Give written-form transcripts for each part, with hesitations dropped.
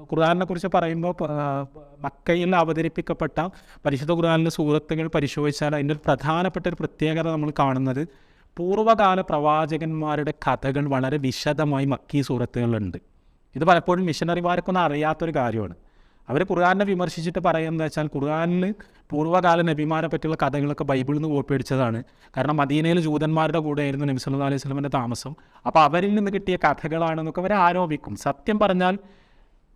ഖുർആനെ കുറിച്ച് പറയുമ്പോൾ മക്കയിൽ അവതരിപ്പിക്കപ്പെട്ട പരിശുദ്ധ ഖുർആനിലെ സൂറത്തുകൾ പരിശോധിച്ചാൽ അതിൻ്റെ ഒരു പ്രധാനപ്പെട്ട ഒരു പ്രത്യേകത നമ്മൾ കാണുന്നത് പൂർവ്വകാല പ്രവാചകന്മാരുടെ കഥകൾ വളരെ വിശദമായി മക്കീ സൂറത്തുകളിലുണ്ട്. ഇത് പലപ്പോഴും മിഷനറിമാർക്കൊന്നും അറിയാത്തൊരു കാര്യമാണ്. അവർ ഖുർആനെ വിമർശിച്ചിട്ട് പറയുന്നത് വെച്ചാൽ ഖുർആനിൽ പൂർവ്വകാല നബിമാരെ പറ്റിയുള്ള കഥകളൊക്കെ ബൈബിളിൽ നിന്ന് കോപ്പി അടിച്ചതാണ്. കാരണം മദീനയിൽ ജൂതന്മാരുടെ കൂടെയായിരുന്നു നബി സല്ലല്ലാഹു അലൈഹി വസല്ലമയുടെ താമസം. അപ്പോൾ അവരിൽ നിന്ന് കിട്ടിയ കഥകളാണെന്നൊക്കെ അവർ ആരോപിക്കും. സത്യം പറഞ്ഞാൽ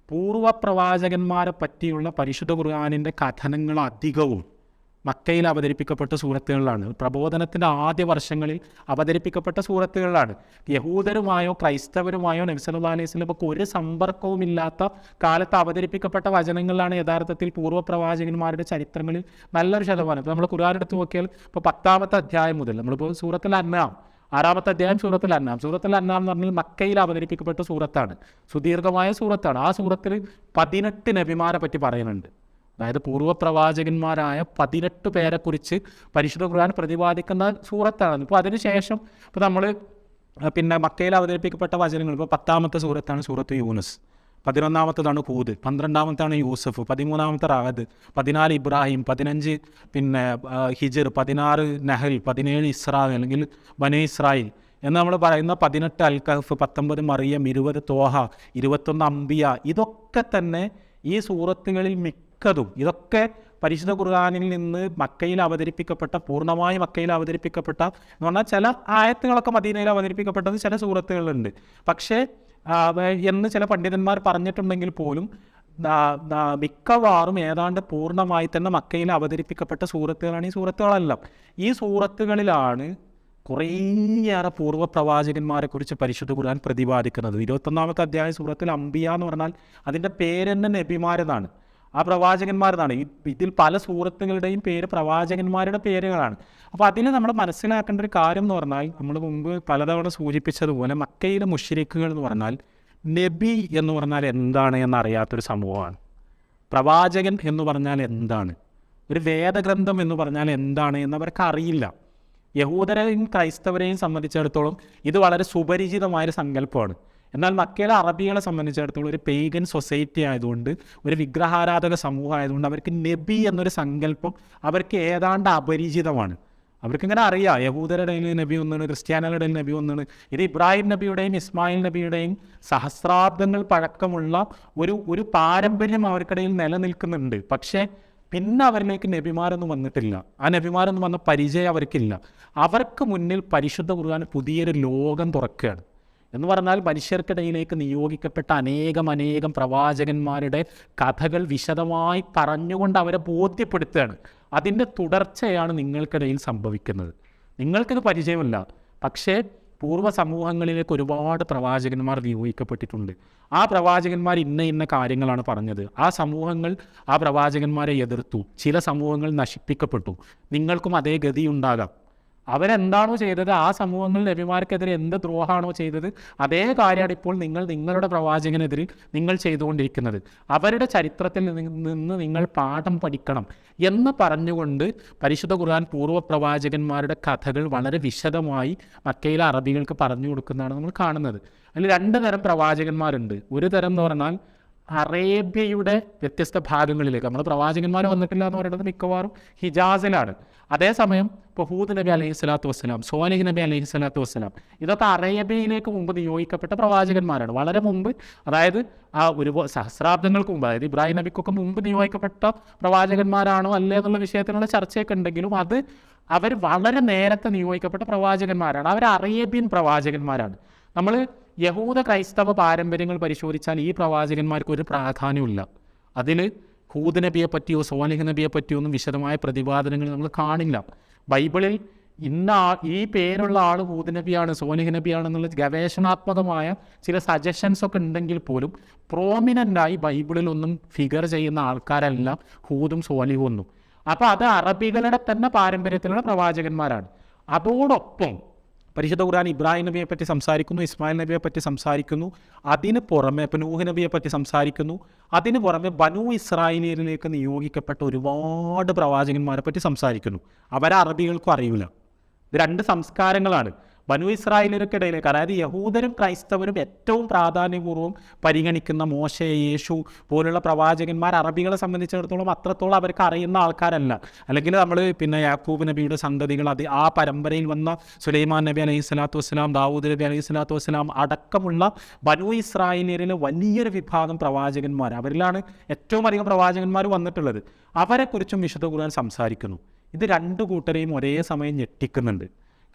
പൂർവ്വ പ്രവാചകന്മാരെ പറ്റിയുള്ള പരിശുദ്ധ ഖുർആനിൻ്റെ കഥനങ്ങൾ അധികവും മക്കയിൽ അവതരിപ്പിക്കപ്പെട്ട സൂറത്തുകളിലാണ്. പ്രബോധനത്തിൻ്റെ ആദ്യ വർഷങ്ങളിൽ അവതരിപ്പിക്കപ്പെട്ട സൂറത്തുകളിലാണ്. യഹൂദരുമായോ ക്രൈസ്തവരുമായോ നബി സല്ലല്ലാഹു അലൈഹി വസല്ലമക്ക് ഒരു സമ്പർക്കവുമില്ലാത്ത കാലത്ത് അവതരിപ്പിക്കപ്പെട്ട വചനങ്ങളിലാണ് യഥാർത്ഥത്തിൽ പൂർവ്വ പ്രവാചകന്മാരുടെ ചരിത്രങ്ങളിൽ നല്ലൊരു ശതമാനം. ഇപ്പോൾ നമ്മൾ ഖുർആൻ എടുത്ത് നോക്കിയാൽ ഇപ്പോൾ 10ാമത്തെ അധ്യായം മുതൽ നമ്മളിപ്പോൾ സൂറത്തുൽ അൻആം 6ാമത്തെ അധ്യായം സൂറത്തുൽ അൻആം എന്ന് പറഞ്ഞാൽ മക്കയിൽ അവതരിപ്പിക്കപ്പെട്ട സൂറത്താണ്, സുദീർഘമായ സൂറത്താണ്. ആ സൂറത്തിൽ 18 നബിമാരെ പറ്റി പറയുന്നുണ്ട്. അതായത് പൂർവ്വ പ്രവാചകന്മാരായ 18 പേരെക്കുറിച്ച് പരിശുദ്ധ ഖുർആൻ പ്രതിപാദിക്കുന്ന സൂറത്താണ്. ഇപ്പോൾ അതിനുശേഷം ഇപ്പോൾ നമ്മൾ മക്കയിൽ അവതരിപ്പിക്കപ്പെട്ട വചനങ്ങൾ ഇപ്പോൾ 10ാമത്തെ സൂറത്താണ് സൂറത്ത് യൂനുസ്, 11ാമത്തേതാണ് ഹൂദ്, 12ാമത്താണ് യൂസഫ്, 13ാമത്തെ റാഅദ്, 14 ഇബ്രാഹിം, 15 ഹിജ്ർ, 16 നഹൽ, 17 ഇസ്രാ അല്ലെങ്കിൽ ബനീ ഇസ്രായേൽ എന്ന് നമ്മൾ പറയുന്ന 18 അൽ കഹ്ഫ്, 19 മറിയം, 20 തോഹ, 21 അംബിയ. ഇതൊക്കെ തന്നെ ഈ സൂറത്തുകളിൽ ഇതൊക്കെ പരിശുദ്ധ ഖുർആനിൽ നിന്ന് മക്കയിൽ അവതരിപ്പിക്കപ്പെട്ട, പൂർണ്ണമായി മക്കയിൽ അവതരിപ്പിക്കപ്പെട്ട എന്ന് പറഞ്ഞാൽ ചില ആയത്തുകളൊക്കെ മദീനയിൽ അവതരിപ്പിക്കപ്പെട്ടത് ചില സൂറത്തുകളുണ്ട്. പക്ഷേ എന്ന് ചില പണ്ഡിതന്മാർ പറഞ്ഞിട്ടുണ്ടെങ്കിൽ പോലും മിക്കവാറും ഏതാണ്ട് പൂർണ്ണമായി തന്നെ മക്കയിൽ അവതരിപ്പിക്കപ്പെട്ട സൂറത്തുകളാണ് ഈ സൂറത്തുകളെല്ലാം. ഈ സൂറത്തുകളിലാണ് കുറേയേറെ പൂർവ്വ പ്രവാചകന്മാരെ കുറിച്ച് പരിശുദ്ധ ഖുർആൻ പ്രതിപാദിക്കുന്നത്. 21ാമത്തെ അധ്യായം സൂറത്തുൽ അംബിയ എന്ന് പറഞ്ഞാൽ അതിൻ്റെ പേര് തന്നെ നബിമാരെന്നാണ്, ആ പ്രവാചകന്മാരെന്നാണ്. ഇതിൽ പല സൂറത്തുകളുടെയും പേര് പ്രവാചകന്മാരുടെ പേരുകളാണ്. അപ്പോൾ അതിൽ നമ്മൾ മനസ്സിലാക്കേണ്ട ഒരു കാര്യം എന്ന് പറഞ്ഞാൽ നമ്മൾ മുമ്പ് പലതവണ സൂചിപ്പിച്ചതുപോലെ മക്കയിലെ മുശ്രിക്കുകൾ എന്ന് പറഞ്ഞാൽ നബി എന്ന് പറഞ്ഞാൽ എന്താണ് എന്നറിയാത്തൊരു സമൂഹമാണ്. പ്രവാചകൻ എന്ന് പറഞ്ഞാൽ എന്താണ്, ഒരു വേദഗ്രന്ഥം എന്ന് പറഞ്ഞാൽ എന്താണ് എന്നവർക്ക് അറിയില്ല. യഹൂദരെയും ക്രൈസ്തവരെയും സംബന്ധിച്ചിടത്തോളം ഇത് വളരെ സുപരിചിതമായൊരു സങ്കല്പമാണ്. എന്നാൽ മക്കയിലെ അറബികളെ സംബന്ധിച്ചിടത്തോളം ഒരു പെയ്ഗൻ സൊസൈറ്റി ആയതുകൊണ്ട്, ഒരു വിഗ്രഹാരാധക സമൂഹം ആയതുകൊണ്ട് അവർക്ക് നബി എന്നൊരു സങ്കല്പം അവർക്ക് ഏതാണ്ട് അപരിചിതമാണ്. അവർക്കിങ്ങനെ അറിയാം യഹൂദരുടെ നബി ഒന്നാണ്, ക്രിസ്ത്യാനികളുടെ നബി ഒന്നാണ്. ഇത് ഇബ്രാഹിം നബിയുടെയും ഇസ്മായിൽ നബിയുടെയും സഹസ്രാബ്ദങ്ങൾ പഴക്കമുള്ള ഒരു പാരമ്പര്യം അവർക്കിടയിൽ നിലനിൽക്കുന്നുണ്ട്. പക്ഷേ പിന്നെ അവരിലേക്ക് നബിമാരൊന്നും വന്നിട്ടില്ല, ആ നബിമാരൊന്നും വന്ന പരിചയം അവർക്കില്ല. അവർക്ക് മുന്നിൽ പരിശുദ്ധ ഖുർആൻ പുതിയൊരു ലോകം തുറക്കുകയാണ്. എന്ന് പറഞ്ഞാൽ മനുഷ്യർക്കിടയിലേക്ക് നിയോഗിക്കപ്പെട്ട അനേകം പ്രവാചകന്മാരുടെ കഥകൾ വിശദമായി പറഞ്ഞുകൊണ്ട് അവരെ ബോധ്യപ്പെടുത്തുകയാണ്. അതിൻ്റെ തുടർച്ചയാണ് നിങ്ങൾക്കിടയിൽ സംഭവിക്കുന്നത്. നിങ്ങൾക്കിത് പരിചയമില്ല, പക്ഷേ പൂർവ്വ സമൂഹങ്ങളിലേക്ക് ഒരുപാട് പ്രവാചകന്മാർ നിയോഗിക്കപ്പെട്ടിട്ടുണ്ട്. ആ പ്രവാചകന്മാർ ഇന്ന കാര്യങ്ങളാണ് പറഞ്ഞത്. ആ സമൂഹങ്ങൾ ആ പ്രവാചകന്മാരെ എതിർത്തു, ചില സമൂഹങ്ങൾ നശിപ്പിക്കപ്പെട്ടു. നിങ്ങൾക്കും അതേ ഗതി ഉണ്ടാകാം. അവരെന്താണോ ചെയ്തത്, ആ സമൂഹങ്ങൾ നബിമാർക്കെതിരെ എന്ത് ദ്രോഹമാണോ ചെയ്തത്, അതേ കാര്യമാണ് ഇപ്പോൾ നിങ്ങളുടെ പ്രവാചകനെതിരെ നിങ്ങൾ ചെയ്തുകൊണ്ടിരിക്കുന്നത്. അവരുടെ ചരിത്രത്തിൽ നിന്ന് നിങ്ങൾ പാഠം പഠിക്കണം എന്ന് പറഞ്ഞുകൊണ്ട് പരിശുദ്ധ ഖുർആൻ പൂർവ്വ പ്രവാചകന്മാരുടെ കഥകൾ വളരെ വിശദമായി മക്കയിലെ അറബികൾക്ക് പറഞ്ഞു കൊടുക്കുന്നതാണ് നമ്മൾ കാണുന്നത്. അതിൽ 2 തരം പ്രവാചകന്മാരുണ്ട്. ഒരു തരം എന്ന് പറഞ്ഞാൽ അറേബ്യയുടെ വ്യത്യസ്ത ഭാഗങ്ങളിലേക്ക്, നമ്മൾ പ്രവാചകന്മാർ വന്നിട്ടില്ല എന്ന് പറയുന്നത് മിക്കവാറും ഹിജാസിലാണ്. അതേസമയം ഇപ്പോൾ ഹൂദ് നബി അലൈഹി സ്വലാത്തു വസ്സലാം, സോലിഹ് നബി അലൈഹി സ്വലാത്തു വസ്സലാം, ഇതൊക്കെ അറേബ്യയിലേക്ക് മുമ്പ് നിയോഗിക്കപ്പെട്ട പ്രവാചകന്മാരാണ്. വളരെ മുമ്പ്, അതായത് ആ ഒരു സഹസ്രാബ്ദങ്ങൾക്ക് മുമ്പ്, അതായത് ഇബ്രാഹിം നബിക്കൊക്കെ മുമ്പ് നിയോഗിക്കപ്പെട്ട പ്രവാചകന്മാരാണോ അല്ലേ എന്നുള്ള വിഷയത്തിനുള്ള ചർച്ചയൊക്കെ ഉണ്ടെങ്കിലും അവർ വളരെ നേരത്തെ നിയോഗിക്കപ്പെട്ട പ്രവാചകന്മാരാണ്. അവർ അറേബ്യൻ പ്രവാചകന്മാരാണ്. നമ്മൾ യഹൂദ ക്രൈസ്തവ പാരമ്പര്യങ്ങൾ പരിശോധിച്ചാൽ ഈ പ്രവാചകന്മാർക്ക് ഒരു പ്രാധാന്യമില്ല. അതിൽ ഹൂദ് നബിയെ പറ്റിയോ സോലിഹ് നബിയെ പറ്റിയോ ഒന്നും വിശദമായ പ്രതിപാദനങ്ങൾ നമ്മൾ കാണില്ല. ബൈബിളിൽ ഈ പേരുള്ള ആൾ ഹൂദ് നബിയാണ്, സോലിഹ് നബിയാണെന്നുള്ള ഗവേഷണാത്മകമായ ചില സജഷൻസ് ഒക്കെ ഉണ്ടെങ്കിൽ പോലും പ്രോമിനൻ്റായി ബൈബിളിലൊന്നും ഫിഗർ ചെയ്യുന്ന ആൾക്കാരെല്ലാം ഹൂദും സോലിഹും ഒന്നും. അപ്പോൾ അത് അറബികളുടെ തന്നെ പാരമ്പര്യത്തിലുള്ള പ്രവാചകന്മാരാണ്. അതോടൊപ്പം പരിശുദ്ധ ഖുർആൻ ഇബ്രാഹിം നബിയെ പറ്റി സംസാരിക്കുന്നു, ഇസ്മായിൽ നബിയെ പറ്റി സംസാരിക്കുന്നു. അതിന് പുറമെ ഇപ്പോൾ നൂഹ് നബിയെ പറ്റി സംസാരിക്കുന്നു. അതിന് പുറമെ ബനൂ ഇസ്രായേലിലേക്ക് നിയോഗിക്കപ്പെട്ട ഒരുപാട് പ്രവാചകന്മാരെ പറ്റി സംസാരിക്കുന്നു. അവരെ അറബികൾക്കും അറിയില്ല. ഇത് 2 സംസ്കാരങ്ങളാണ്. ബനു ഇസ്രായേലിനൊക്കിടയിലേക്ക്, അതായത് യഹൂദരും ക്രൈസ്തവരും ഏറ്റവും പ്രാധാന്യപൂർവ്വം പരിഗണിക്കുന്ന മോശെ, യേശു പോലുള്ള പ്രവാചകന്മാർ അറബികളെ സംബന്ധിച്ചിടത്തോളം അത്രത്തോളം അവർക്ക് അറിയുന്ന ആൾക്കാരല്ല. അല്ലെങ്കിൽ നമ്മൾ യാക്കൂബ് നബിയുടെ സന്തതികൾ, ആ പരമ്പരയിൽ വന്ന സുലൈമാൻ നബി അലൈഹി സ്വലാത്തു വസ്സലാം, ദാവൂദ് നബി അലൈഹി സ്വലാത്തു വസ്സലാം അടക്കമുള്ള ബനു ഇസ്രായേലിലെ വലിയൊരു വിഭാഗം പ്രവാചകന്മാർ, അവരിലാണ് ഏറ്റവും അധികം പ്രവാചകന്മാർ വന്നിട്ടുള്ളത്. അവരെക്കുറിച്ചും വിശുദ്ധ ഖുർആൻ സംസാരിക്കുന്നു. ഇത് രണ്ടു കൂട്ടരെയും ഒരേ സമയം ഞെട്ടിക്കുന്നുണ്ട്.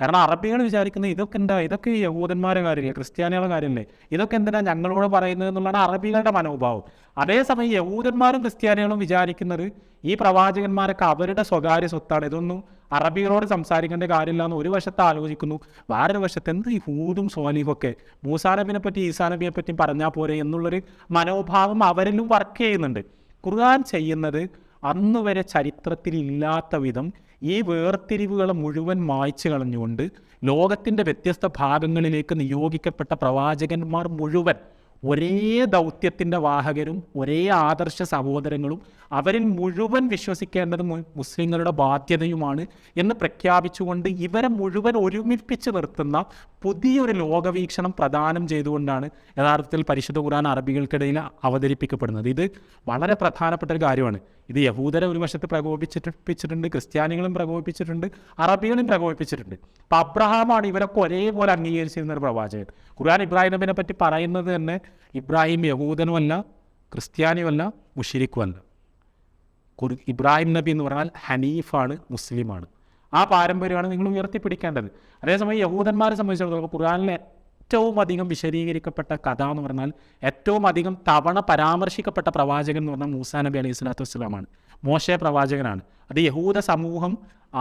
കാരണം അറബികൾ വിചാരിക്കുന്നത് ഇതൊക്കെ യഹൂദന്മാരുടെ കാര്യമില്ലേ, ക്രിസ്ത്യാനികളുടെ കാര്യമില്ലേ, ഇതൊക്കെ എന്തിനാ ഞങ്ങളോട് പറയുന്നത് എന്നുള്ളതാണ് അറബികളുടെ മനോഭാവം. അതേസമയം യഹൂദന്മാരും ക്രിസ്ത്യാനികളും വിചാരിക്കുന്നത് ഈ പ്രവാചകന്മാരൊക്കെ അവരുടെ സ്വകാര്യ സ്വത്താണ്, ഇതൊന്നും അറബികളോട് സംസാരിക്കേണ്ട കാര്യമില്ല എന്ന് ഒരു വശത്ത് ആലോചിക്കുന്നു. വേറൊരു വശത്ത് എന്ത് ഈ ഹൂദും സോലിഹൊക്കെ മൂസാ നബിനെ പറ്റി ഈസാ നബിയെ പറ്റി പറഞ്ഞാൽ പോരെ എന്നുള്ളൊരു മനോഭാവം അവരിലും വർക്ക് ചെയ്യുന്നുണ്ട്. ഖുർആൻ ചെയ്യുന്നത് അന്ന് വരെ ചരിത്രത്തിൽ ഇല്ലാത്ത വിധം ഈ വേർതിരിവുകൾ മുഴുവൻ മായ്ച്ചു കളഞ്ഞുകൊണ്ട് ലോകത്തിൻ്റെ വ്യത്യസ്ത ഭാഗങ്ങളിലേക്ക് നിയോഗിക്കപ്പെട്ട പ്രവാചകന്മാർ മുഴുവൻ ഒരേ ദൗത്യത്തിൻ്റെ വാഹകരും ഒരേ ആദർശ സഹോദരങ്ങളും അവരിൽ മുഴുവൻ വിശ്വസിക്കേണ്ടത് മുസ്ലിങ്ങളുടെ ബാധ്യതയുമാണ് എന്ന് പ്രഖ്യാപിച്ചുകൊണ്ട് ഇവരെ മുഴുവൻ ഒരുമിപ്പിച്ച് നിർത്തുന്ന പുതിയൊരു ലോകവീക്ഷണം പ്രദാനം ചെയ്തുകൊണ്ടാണ് യഥാർത്ഥത്തിൽ പരിശുദ്ധ ഖുർആൻ അറബികൾക്കിടയിൽ അവതരിപ്പിക്കപ്പെടുന്നത്. ഇത് വളരെ പ്രധാനപ്പെട്ട ഒരു കാര്യമാണ്. ഇത് യഹൂദരെ ഒരു വശത്ത് പ്രകോപിപ്പിച്ചിട്ടുണ്ട്, ക്രിസ്ത്യാനികളും പ്രകോപിപ്പിച്ചിട്ടുണ്ട്, അറബികളും പ്രകോപിപ്പിച്ചിട്ടുണ്ട്. അപ്പം അബ്രഹാമാണ് ഇവരൊക്കെ ഒരേപോലെ അംഗീകരിച്ചിരുന്ന ഒരു പ്രവാചകൻ. ഖുർആൻ ഇബ്രാഹിം നബിനെ പറ്റി പറയുന്നത് തന്നെ ഇബ്രാഹിം യഹൂദനുമല്ല, ക്രിസ്ത്യാനിയുമല്ല, മുശ്രിക്കുമല്ല. ഇബ്രാഹിം നബി എന്ന് പറഞ്ഞാൽ ഹനീഫാണ്, മുസ്ലിമാണ്. ആ പാരമ്പര്യമാണ് നിങ്ങൾ ഉയർത്തിപ്പിടിക്കേണ്ടത്. അതേസമയം യഹൂദന്മാരെ സംബന്ധിച്ചിടത്തോളം ഖുർആനിലെ ഏറ്റവും അധികം വിശദീകരിക്കപ്പെട്ട കഥ എന്ന് പറഞ്ഞാൽ, ഏറ്റവും അധികം തവണ പരാമർശിക്കപ്പെട്ട പ്രവാചകൻ എന്ന് പറഞ്ഞാൽ മൂസാ നബി അലൈഹി സ്വലാത്തു വസ്സലാമാണ്, മോശെ പ്രവാചകനാണ്. അത് യഹൂദ സമൂഹം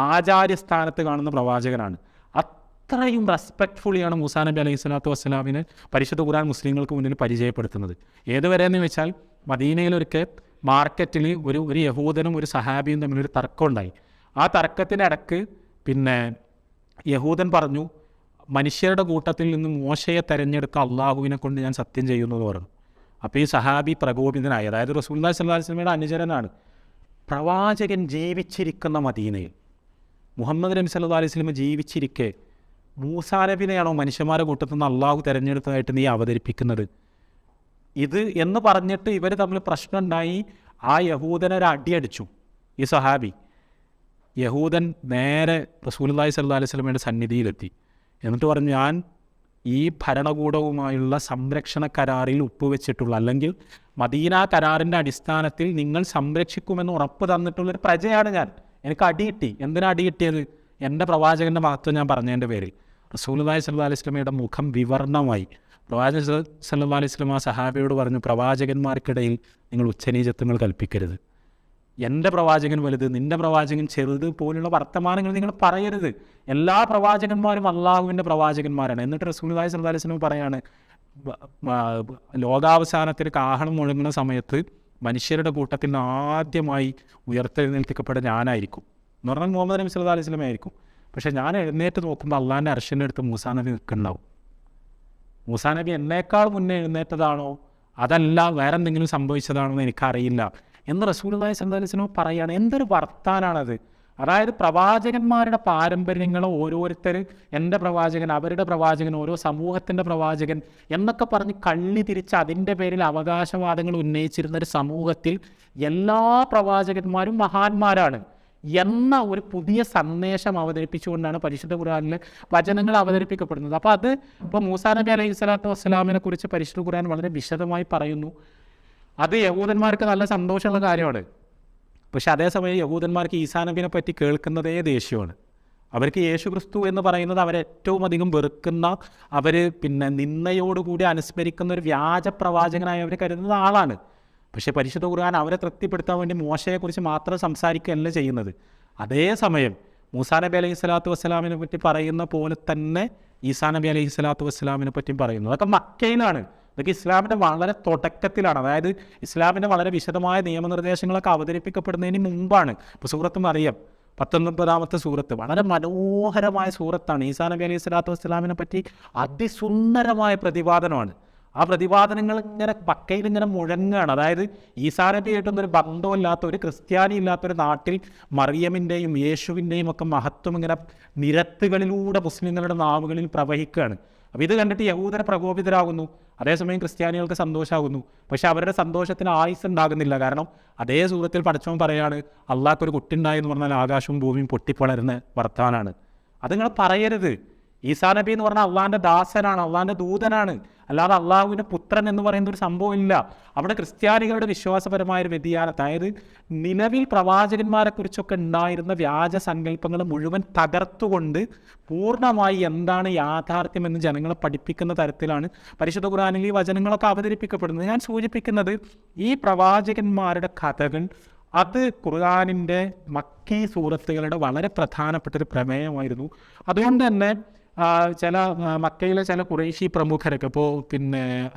ആചാര്യസ്ഥാനത്ത് കാണുന്ന പ്രവാചകനാണ്. അത്രയും റെസ്പെക്റ്റ്ഫുള്ളിയാണ് മൂസാ നബി അലൈഹി സ്വലാത്തു വസ്സലാമിനെ പരിശുദ്ധ ഖുർആൻ മുസ്ലിങ്ങൾക്ക് മുന്നിൽ പരിചയപ്പെടുത്തുന്നത്. ഏതുവരെയെന്ന് വെച്ചാൽ, മദീനയിലൊരിക്കൽ മാർക്കറ്റിൽ ഒരു യഹൂദനും ഒരു സഹാബിയും തമ്മിലൊരു തർക്കം ഉണ്ടായി. ആ തർക്കത്തിനിടക്ക് യഹൂദൻ പറഞ്ഞു, മനുഷ്യരുടെ കൂട്ടത്തിൽ നിന്ന് മോശയെ തെരഞ്ഞെടുത്ത അള്ളാഹുവിനെ കൊണ്ട് ഞാൻ സത്യം ചെയ്യുന്നു എന്ന് പറഞ്ഞു. അപ്പോൾ ഈ സഹാബി പ്രകോപിതനായി. അതായത് റസൂലുള്ളാഹി സ്വല്ലല്ലാഹു അലൈഹി വസല്ലമയുടെ അനുചരനാണ്. പ്രവാചകൻ ജീവിച്ചിരിക്കുന്ന മദീനയിൽ മുഹമ്മദ് നബി സല്ലല്ലാഹു അലൈഹി വസല്ലം ജീവിച്ചിരിക്കെ മൂസാ നബിനെയാണോ മനുഷ്യന്മാരുടെ കൂട്ടത്തിൽ നിന്ന് അള്ളാഹു തിരഞ്ഞെടുത്തതായിട്ട് നീ അവതരിപ്പിക്കുന്നത്? ഇത് എന്ന് പറഞ്ഞിട്ട് ഇവർ തമ്മിൽ പ്രശ്നം ഉണ്ടായി. ആ യഹൂദനെ ഒരു അടിയടിച്ചു ഈ സഹാബി. യഹൂദൻ നേരെ റസൂലുള്ളാഹി സ്വല്ലല്ലാഹു അലൈഹി വസല്ലമയുടെ സന്നിധിയിലെത്തി. എന്നിട്ട് പറഞ്ഞു, ഞാൻ ഈ ഭരണകൂടവുമായുള്ള സംരക്ഷണ കരാറിൽ ഒപ്പുവെച്ചിട്ടുള്ള, അല്ലെങ്കിൽ മദീന കരാറിൻ്റെ അടിസ്ഥാനത്തിൽ നിങ്ങൾ സംരക്ഷിക്കുമെന്ന് ഉറപ്പ് തന്നിട്ടുള്ളൊരു പ്രജയാണ് ഞാൻ. എനിക്ക് അടി കിട്ടി. എന്തിനാ അടി കിട്ടിയത്? എൻ്റെ പ്രവാചകൻ്റെ മഹത്വം ഞാൻ പറഞ്ഞതിൻ്റെ പേരിൽ. റസൂലുള്ളാഹി സ്വല്ലല്ലാഹു അലൈഹി വസല്ലമയുടെ മുഖം വിവർണമായി. പ്രവാചകൻ സല്ലല്ലാഹു അലൈഹി വസല്ലം ആ സഹാബിയോട് പറഞ്ഞു, പ്രവാചകന്മാർക്കിടയിൽ നിങ്ങൾ ഉച്ചനീചത്വങ്ങൾ കൽപ്പിക്കരുത്. എൻ്റെ പ്രവാചകൻ വലുത്, നിൻ്റെ പ്രവാചകൻ ചെറുത് പോലുള്ള വർത്തമാനങ്ങൾ നിങ്ങൾ പറയരുത്. എല്ലാ പ്രവാചകന്മാരും അള്ളാഹുവിൻ്റെ പ്രവാചകന്മാരാണ്. എന്നിട്ട് റസൂലുള്ളാഹി സ്വല്ലല്ലാഹു അലൈഹി വസല്ലം പറയാണ്, ലോകാവസാനത്തിൽ കാഹളം മുഴങ്ങുന്ന സമയത്ത് മനുഷ്യരുടെ കൂട്ടത്തിൽ നിന്ന് ആദ്യമായി ഉയർത്തെഴുന്നേൽപ്പിക്കപ്പെട്ട ഞാനായിരിക്കും എന്ന് പറഞ്ഞാൽ മുഹമ്മദ് നബി സല്ലല്ലാഹു അലൈഹി വസല്ലം ആയിരിക്കും. പക്ഷേ ഞാൻ എഴുന്നേറ്റ് നോക്കുമ്പോൾ അള്ളാഹിൻ്റെ അർശിൻ്റെ അടുത്ത് മൂസാ നബി നിൽക്കുന്നുണ്ടാവും. മൂസാ നബി എന്നേക്കാൾ മുന്നേ എഴുന്നേറ്റതാണോ അതല്ല വേറെ എന്തെങ്കിലും സംഭവിച്ചതാണോ എന്ന് എനിക്കറിയില്ല എന്ന് റസൂലുള്ളാഹി സ്വല്ലല്ലാഹു അലൈഹി വസല്ലം പറയാണ്. എന്തൊരു വർത്താനാണത്! അതായത് പ്രവാചകന്മാരുടെ പാരമ്പര്യങ്ങൾ ഓരോരുത്തർ, എൻ്റെ പ്രവാചകൻ, അവരുടെ പ്രവാചകൻ, ഓരോ സമൂഹത്തിൻ്റെ പ്രവാചകൻ എന്നൊക്കെ പറഞ്ഞ് കള്ളി തിരിച്ച് അതിൻ്റെ പേരിൽ അവകാശവാദങ്ങൾ ഉന്നയിച്ചിരുന്ന ഒരു സമൂഹത്തിൽ എല്ലാ പ്രവാചകന്മാരും മഹാന്മാരാണ് എന്ന ഒരു പുതിയ സന്ദേശം അവതരിപ്പിച്ചുകൊണ്ടാണ് പരിശുദ്ധ ഖുർആനിലെ വചനങ്ങൾ അവതരിപ്പിക്കപ്പെടുന്നത്. അപ്പോൾ അത് ഇപ്പോൾ മൂസാ നബി അലൈഹി സ്വലാത്തു വസ്സലാമിനെ കുറിച്ച് പരിശുദ്ധ ഖുർആൻ വളരെ വിശദമായി പറയുന്നു. അത് യഹൂദന്മാർക്ക് നല്ല സന്തോഷമുള്ള കാര്യമാണ്. പക്ഷെ അതേസമയം യഹൂദന്മാർക്ക് ഈസാ നബിനെ പറ്റി കേൾക്കുന്നതേ ദേഷ്യമാണ്. അവർക്ക് യേശു ക്രിസ്തു എന്ന് പറയുന്നത് അവരേറ്റവും അധികം വെറുക്കുന്ന, അവർ നിന്ദയോടുകൂടി അനുസ്മരിക്കുന്ന ഒരു വ്യാജ പ്രവാചകനായി അവർ കരുതുന്ന ആളാണ്. പക്ഷേ പരിശുദ്ധ ഖുർആൻ അവരെ തൃപ്തിപ്പെടുത്താൻ വേണ്ടി മോശയെക്കുറിച്ച് മാത്രം സംസാരിക്കുകയല്ല ചെയ്യുന്നത്. അതേസമയം മൂസാ നബി അലൈഹി സ്വലാത്തു വസ്സലാമിനെ പറ്റി പറയുന്ന പോലെ തന്നെ ഈസാ നബി അലൈഹി സ്വലാത്തു വസ്സലാമിനെ പറ്റിയും പറയുന്നു. അതൊക്കെ മക്കയിലാണ്. ഇതൊക്കെ ഇസ്ലാമിൻ്റെ വളരെ തുടക്കത്തിലാണ്. അതായത് ഇസ്ലാമിൻ്റെ വളരെ വിശദമായ നിയമനിർദ്ദേശങ്ങളൊക്കെ അവതരിപ്പിക്കപ്പെടുന്നതിന് മുമ്പാണ്. ഇപ്പോൾ സൂറത്ത് മറിയം 19-ാമത്തെ സൂറത്ത് വളരെ മനോഹരമായ സൂറത്താണ്. ഈസാ നബി അലൈഹി സ്വലാത്തു വസ്സലാമിനെ പറ്റി അതിസുന്ദരമായ പ്രതിപാദനമാണ്. ആ പ്രതിപാദനങ്ങൾ ഇങ്ങനെ പക്കയിൽ ഇങ്ങനെ മുഴങ്ങുകയാണ്. അതായത് ഈസാ നബിയായിട്ടൊന്നും ഒരു ബന്ധമില്ലാത്ത, ഒരു ക്രിസ്ത്യാനി ഇല്ലാത്തൊരു നാട്ടിൽ മറിയമിൻ്റെയും യേശുവിൻ്റെയും ഒക്കെ മഹത്വം ഇങ്ങനെ നിരത്തുകളിലൂടെ മുസ്ലിങ്ങളുടെ നാവുകളിൽ പ്രവഹിക്കുകയാണ്. അപ്പോൾ ഇത് കണ്ടിട്ട് യഹൂദർ പ്രകോപിതരാകുന്നു, അതേസമയം ക്രിസ്ത്യാനികൾക്ക് സന്തോഷമാകുന്നു. പക്ഷെ അവരുടെ സന്തോഷത്തിന് ആയുസ് ഉണ്ടാകുന്നില്ല. കാരണം അതേ സൂറത്തിൽ പടച്ചവൻ പറയാണ്, അള്ളാഹ്ക്കൊരു കുട്ടി ഉണ്ടായി എന്ന് പറഞ്ഞാൽ ആകാശവും ഭൂമിയും പൊട്ടിപ്പൊളരുന്ന വർത്താനാണ്. അത് നിങ്ങൾ പറയരുത്. ഈസാ നബി എന്ന് പറഞ്ഞാൽ അള്ളാഹിൻ്റെ ദാസനാണ്, അള്ളാഹിൻ്റെ ദൂതനാണ്, അല്ലാതെ അള്ളാഹുവിൻ്റെ പുത്രൻ എന്ന് പറയുന്ന ഒരു സംഭവം ഇല്ല. അവിടെ ക്രിസ്ത്യാനികളുടെ വിശ്വാസപരമായൊരു വ്യതിയാനം, അതായത് നിലവിൽ പ്രവാചകന്മാരെക്കുറിച്ചൊക്കെ ഉണ്ടായിരുന്ന വ്യാജ സങ്കല്പങ്ങൾ മുഴുവൻ തകർത്തുകൊണ്ട് പൂർണ്ണമായി എന്താണ് യാഥാർത്ഥ്യം എന്ന് ജനങ്ങളെ പഠിപ്പിക്കുന്ന തരത്തിലാണ് പരിശുദ്ധ ഖുർആനിൽ ഈ വചനങ്ങളൊക്കെ അവതരിപ്പിക്കപ്പെടുന്നത്. ഞാൻ സൂചിപ്പിക്കുന്നത് ഈ പ്രവാചകന്മാരുടെ കഥകൾ അത് ഖുർആനിൻ്റെ മക്കീ സൂറത്തുകളുടെ വളരെ പ്രധാനപ്പെട്ടൊരു പ്രമേയമായിരുന്നു. അതുകൊണ്ട് തന്നെ ചില മക്കയിലെ ചില ഖുറൈശി പ്രമുഖരൊക്കെ, ഇപ്പോൾ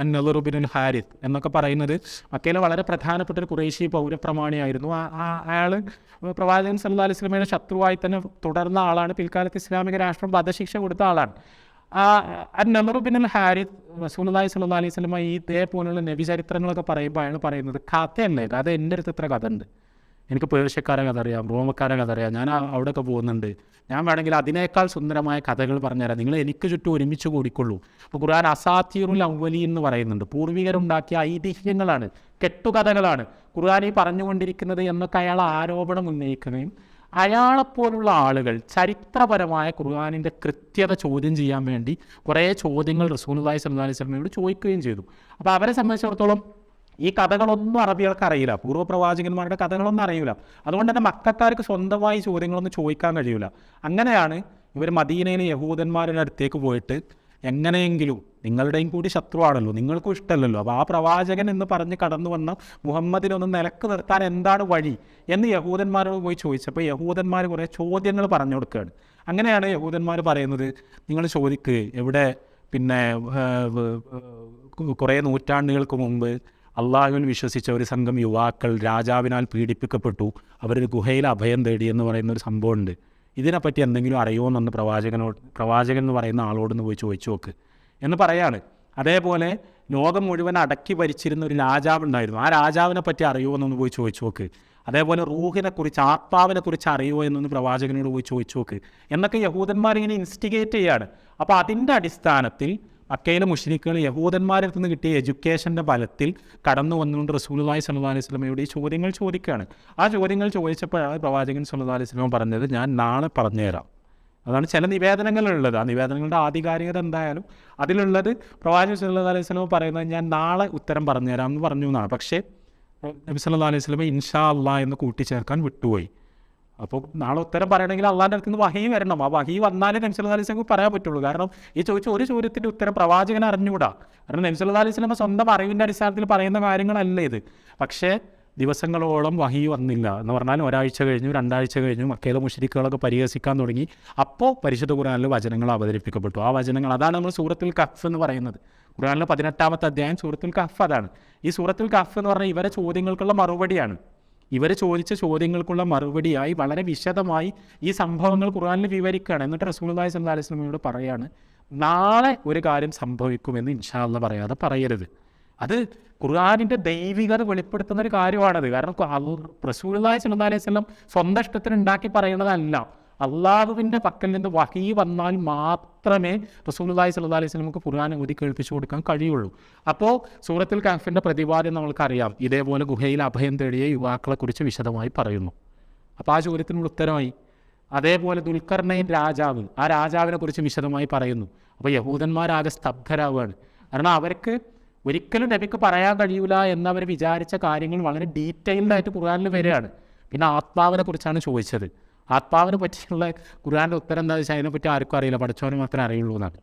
അൻ-നളർ ബിനുൽ ഹാരിത്ത് എന്നൊക്കെ പറയുന്നത് മക്കയിലെ വളരെ പ്രധാനപ്പെട്ട ഒരു ഖുറൈശി പൗരപ്രമാണിയായിരുന്നു. അയാൾ പ്രവാചകൻ സല്ലല്ലാഹു അലൈഹി വസല്ലമയുടെ ശത്രുവായി തന്നെ തുടർന്ന ആളാണ്. പിൽക്കാലത്ത് ഇസ്ലാമിക രാഷ്ട്രം വധശിക്ഷ കൊടുത്ത ആളാണ്. അൻ-നളർ ബിനുൽ ഹാരിത്ത് റസൂലുള്ളാഹി സ്വല്ലല്ലാഹു അലൈഹി വസല്ലമ ഈ ഇതേപോലുള്ള നബി ചരിത്രങ്ങളൊക്കെ പറയുമ്പോൾ അയാൾ പറയുന്നത്, കഥയല്ലേ, കഥ എൻ്റെ അടുത്ത് ഇത്ര കഥ ഉണ്ട്, എനിക്ക് പേർഷ്യക്കാരെ കഥ അറിയാം, റോമക്കാരെ കഥ അറിയാം, ഞാൻ അവിടെയൊക്കെ പോകുന്നുണ്ട്, ഞാൻ വേണമെങ്കിൽ അതിനേക്കാൾ സുന്ദരമായ കഥകൾ പറഞ്ഞുതരാം, നിങ്ങൾ എനിക്ക് ചുറ്റും ഒരുമിച്ച് കൂടിക്കൊള്ളൂ. അപ്പോൾ ഖുർആൻ അസാത്തീറുൽ അവ്വലീൻ എന്ന് പറയുന്നുണ്ട്. പൂർവികരുണ്ടാക്കിയ ഐതിഹ്യങ്ങളാണ്, കെട്ടുകഥകളാണ് ഖുർആൻ ഈ പറഞ്ഞുകൊണ്ടിരിക്കുന്നത് എന്നൊക്കെ അയാൾ ആരോപണം ഉന്നയിക്കുകയും അയാളെപ്പോലുള്ള ആളുകൾ ചരിത്രപരമായ ഖുർആനിൻ്റെ കൃത്യത ചോദ്യം ചെയ്യാൻ വേണ്ടി കുറേ ചോദ്യങ്ങൾ റസൂലുള്ളാഹി സ്വല്ലല്ലാഹു അലൈഹി വസല്ലമയോട് ചോദിക്കുകയും ചെയ്തു. അപ്പോൾ അവരെ സംബന്ധിച്ചിടത്തോളം ഈ കഥകളൊന്നും അറബികൾക്ക് അറിയില്ല, പൂർവ്വപ്രവാചകന്മാരുടെ കഥകളൊന്നും അറിയില്ല. അതുകൊണ്ട് തന്നെ മക്കക്കാർക്ക് സ്വന്തമായി ചോദ്യങ്ങളൊന്നും ചോദിക്കാൻ കഴിയില്ല. അങ്ങനെയാണ് ഇവർ മദീനയിലെ യഹൂദന്മാരുടെ അടുത്തേക്ക് പോയിട്ട്, എങ്ങനെയെങ്കിലും നിങ്ങളുടെയും കൂടി ശത്രുവാണല്ലോ, നിങ്ങൾക്കും ഇഷ്ടമല്ലല്ലോ, അപ്പോൾ ആ പ്രവാചകൻ എന്ന് പറഞ്ഞ് കടന്നു വന്ന മുഹമ്മദിനൊന്ന് നിലക്ക് നിർത്താൻ എന്താണ് വഴി എന്ന് യഹൂദന്മാരോട് പോയി ചോദിച്ചപ്പോൾ യഹൂദന്മാർ കുറേ ചോദ്യങ്ങൾ പറഞ്ഞു കൊടുക്കുകയാണ്. അങ്ങനെയാണ് യഹൂദന്മാർ പറയുന്നത്, നിങ്ങൾ ചോദിക്ക്, എവിടെ കുറേ നൂറ്റാണ്ടുകൾക്ക് മുമ്പ് അള്ളാഹുവിൽ വിശ്വസിച്ച ഒരു സംഘം യുവാക്കൾ രാജാവിനാൽ പീഡിപ്പിക്കപ്പെട്ടു, അവരൊരു ഗുഹയിൽ അഭയം തേടി എന്ന് പറയുന്ന ഒരു സംഭവമുണ്ട്, ഇതിനെപ്പറ്റി എന്തെങ്കിലും അറിയുമോയെന്ന് പ്രവാചകൻ എന്ന് പറയുന്ന ആളോടൊന്ന് പോയി ചോദിച്ചു നോക്ക് എന്ന് പറയാണ്. അതേപോലെ ലോകം മുഴുവൻ അടക്കി ഭരിച്ചിരുന്ന ഒരു രാജാവുണ്ടായിരുന്നു, ആ രാജാവിനെ പറ്റി അറിയുമോയെന്നൊന്ന് പോയി ചോദിച്ചു നോക്ക്. അതേപോലെ റൂഹിനെക്കുറിച്ച്, ആത്മാവിനെക്കുറിച്ച് അറിയുമോ എന്നൊന്ന് പ്രവാചകനോട് പോയി ചോദിച്ചു നോക്ക് എന്നൊക്കെ യഹൂദന്മാരിങ്ങനെ ഇൻസ്റ്റിഗേറ്റ് ചെയ്യാണ്. അപ്പോൾ അതിൻ്റെ അടിസ്ഥാനത്തിൽ മക്കയിലെ മുശ്രിക്കുകൾ യഹൂദന്മാരിൽ നിന്ന് കിട്ടിയ എഡ്യൂക്കേഷൻ്റെ ബലത്തിൽ കടന്നു വന്നുകൊണ്ട് റസൂലുള്ളാഹി സ്വല്ലല്ലാഹു അലൈഹി വസല്ലമയോട് ഈ ചോദ്യങ്ങൾ ചോദിക്കുകയാണ്. ആ ചോദ്യങ്ങൾ ചോദിച്ചപ്പോഴാണ് പ്രവാചകൻ സ്വല്ലല്ലാഹു അലൈഹി വസല്ലം പറഞ്ഞത്, ഞാൻ നാളെ പറഞ്ഞുതരാം. അതാണ് ചില നിവേദനങ്ങളുള്ളത്. ആ നിവേദനങ്ങളുടെ ആധികാരികത എന്തായാലും അതിലുള്ളത് പ്രവാചകൻ സല്ലല്ലാഹു അലൈഹി വസല്ലം പറയുന്നത്, ഞാൻ നാളെ ഉത്തരം പറഞ്ഞുതരാം എന്ന് പറഞ്ഞു എന്നാണ്. പക്ഷേ നബി സല്ലല്ലാഹു അലൈഹി വസല്ലം ഇൻഷാ അല്ലാഹ് എന്ന് കൂട്ടിച്ചേർക്കാൻ വിട്ടുപോയി. അപ്പോൾ നാളെ ഉത്തരം പറയണമെങ്കിൽ അള്ളാഹിൻ്റെ അടുത്ത് നിന്ന് വഹീ വരണം. ആ വഹീ വന്നാലേ നബി സല്ലല്ലാഹു അലൈഹി വസല്ലം പറയാൻ പറ്റുള്ളൂ. കാരണം ഈ ചോദിച്ച ഒരു ചോദ്യത്തിൻ്റെ ഉത്തരം പ്രവാചകൻ അറിഞ്ഞുകൂടാ. കാരണം നബി സല്ലല്ലാഹു അലൈഹി വസല്ലം സ്വന്തം അറിവിൻ്റെ അടിസ്ഥാനത്തിൽ പറയുന്ന കാര്യങ്ങളല്ല ഇത്. പക്ഷേ ദിവസങ്ങളോളം വഹീ വന്നില്ല എന്ന് പറഞ്ഞാൽ ഒരാഴ്ച കഴിഞ്ഞു, 2 ആഴ്ച കഴിഞ്ഞു, മക്കയിലെ മുശ്രിക്കുകളൊക്കെ പരിഹസിക്കാൻ തുടങ്ങി. അപ്പോൾ പരിശുദ്ധ ഖുർആനിൽ വചനങ്ങൾ അവതരിപ്പിക്കപ്പെട്ടു. ആ വചനങ്ങൾ, അതാണ് നമ്മൾ സൂറത്തുൽ കഹ്ഫ് എന്ന് പറയുന്നത്. ഖുർആനിലെ 18-ാമത്തെ അധ്യായം സൂറത്തുൽ കഹ്ഫ് അതാണ്. ഈ സൂറത്തുൽ കഹ്ഫ് എന്ന് പറഞ്ഞാൽ ഇവരെ ചോദ്യങ്ങൾക്കുള്ള മറുപടിയാണ്. ഇവർ ചോദിച്ച ചോദ്യങ്ങൾക്കുള്ള മറുപടിയായി വളരെ വിശദമായി ഈ സംഭവങ്ങൾ ഖുർആനിൽ വിവരിക്കുകയാണ്. എന്നിട്ട് റസൂലുള്ളാഹി സ്വല്ലല്ലാഹു അലൈഹി വസല്ലമയോട് പറയാണ്, നാളെ ഒരു കാര്യം സംഭവിക്കുമെന്ന് ഇൻഷാ അല്ലാഹ് പറയാതെ പറയരുത്. അത് ഖുർആനിൻ്റെ ദൈവികത വെളിപ്പെടുത്തുന്ന ഒരു കാര്യമാണത്. കാരണം റസൂലുള്ളാഹി സ്വല്ലല്ലാഹു അലൈഹി വസല്ലം സ്വന്തം ഇഷ്ടത്തിന് ഉണ്ടാക്കി പറയുന്നതല്ല. അള്ളാഹുവിൻ്റെ പക്കൽ നിന്ന് വഹീ വന്നാൽ മാത്രമേ റസൂലുള്ളാഹി സ്വല്ലല്ലാഹു അലൈഹി വസല്ലമക്ക് ഖുർആൻ ഓതി കേൾപ്പിച്ചു കൊടുക്കാൻ കഴിയുള്ളൂ. അപ്പോൾ സൂറത്തുൽ കഹ്ഫിൻ്റെ പ്രതിപാദ്യം നമ്മൾക്കറിയാം. ഇതേപോലെ ഗുഹയിൽ അഭയം തേടിയ യുവാക്കളെക്കുറിച്ച് വിശദമായി പറയുന്നു. അപ്പോൾ ആ ചോദ്യത്തിനുള്ള ഉത്തരമായി. അതേപോലെ ദുൽഖർനൈൻ രാജാവ്, ആ രാജാവിനെ കുറിച്ച് വിശദമായി പറയുന്നു. അപ്പോൾ യഹൂദന്മാരാകെ സ്തബ്ധരാവുകയാണ്. കാരണം അവർക്ക് ഒരിക്കലും നബിക്ക് പറയാൻ കഴിയൂല എന്നവർ വിചാരിച്ച കാര്യങ്ങൾ വളരെ ഡീറ്റെയിൽഡായിട്ട് ഖുർആനിൽ വരികയാണ്. പിന്നെ ആത്മാവിനെ കുറിച്ചാണ് ചോദിച്ചത്. ആത്മാവിനെ പറ്റിയുള്ള ഖുർആൻ്റെ ഉത്തരം എന്താ വെച്ചാൽ അതിനെപ്പറ്റി ആർക്കും അറിയില്ല, പഠിച്ചവന് മാത്രമേ അറിയുള്ളൂ എന്നാണ്.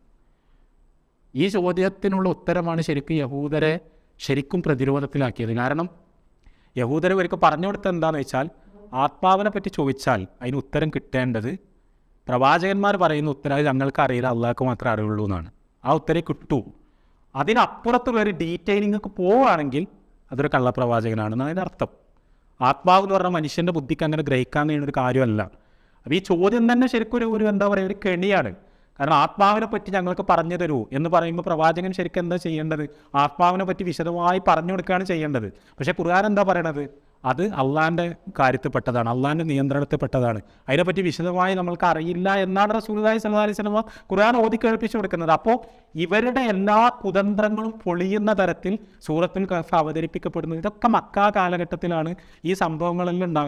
ഈ ചോദ്യത്തിനുള്ള ഉത്തരമാണ് ശരിക്കും യഹൂദരെ ശരിക്കും പ്രതിരോധത്തിലാക്കിയത്. കാരണം യഹൂദരെ ഒരിക്കൽ പറഞ്ഞു കൊടുത്തത് എന്താണെന്ന് വെച്ചാൽ, ആത്മാവിനെ പറ്റി ചോദിച്ചാൽ അതിന് ഉത്തരം കിട്ടേണ്ടത് പ്രവാചകന്മാർ പറയുന്ന ഉത്തരം ഞങ്ങൾക്ക് അറിയില്ല, അള്ളാഹ്ക്ക് മാത്രമേ അറിയുള്ളൂ എന്നാണ്. ആ ഉത്തരം കിട്ടൂ. അതിനപ്പുറത്തുള്ള ഒരു ഡീറ്റെയിലിംഗ് ഒക്കെ പോവുകയാണെങ്കിൽ അതൊരു കള്ളപ്രവാചകനാണെന്നാണ് അതിൻ്റെ അർത്ഥം. ആത്മാവ് എന്ന് പറഞ്ഞാൽ മനുഷ്യൻ്റെ ബുദ്ധിക്ക് അങ്ങനെ ഗ്രഹിക്കാൻ കഴിയുന്ന ഒരു കാര്യമല്ല. അപ്പോൾ ഈ ചോദ്യം തന്നെ ശരിക്കും ഒരു എന്താ പറയുക, ഒരു കെണിയാണ്. കാരണം ആത്മാവിനെ പറ്റി ഞങ്ങൾക്ക് പറഞ്ഞു തരൂ എന്ന് പറയുമ്പോൾ പ്രവാചകൻ ശരിക്കും എന്താ ചെയ്യേണ്ടത്? ആത്മാവിനെ പറ്റി വിശദമായി പറഞ്ഞു കൊടുക്കുകയാണ് ചെയ്യേണ്ടത്. പക്ഷേ ഖുർആൻ എന്താ പറയണത്? അത് അള്ളാഹിൻ്റെ കാര്യത്തിൽപ്പെട്ടതാണ്, അള്ളാഹിൻ്റെ നിയന്ത്രണത്തിൽപ്പെട്ടതാണ്. അതിനെപ്പറ്റി വിശദമായി നമ്മൾക്ക് അറിയില്ല എന്നാണ് റസൂലുള്ളാഹി സ്വല്ലല്ലാഹി അലൈഹി വസല്ലം ഖുർആൻ ഓതി കേൾപ്പിച്ചു കൊടുക്കുന്നത്. അപ്പോൾ ഇവരുടെ എല്ലാ കുതന്ത്രങ്ങളും പൊളിയുന്ന തരത്തിൽ സൂറത്തുൽ കഹ്ഫ് അവതരിപ്പിക്കപ്പെടുന്നത്. ഇതൊക്കെ മക്ക കാലഘട്ടത്തിലാണ് ഈ സംഭവങ്ങളെല്ലാം ഉണ്ടാകുന്നത്.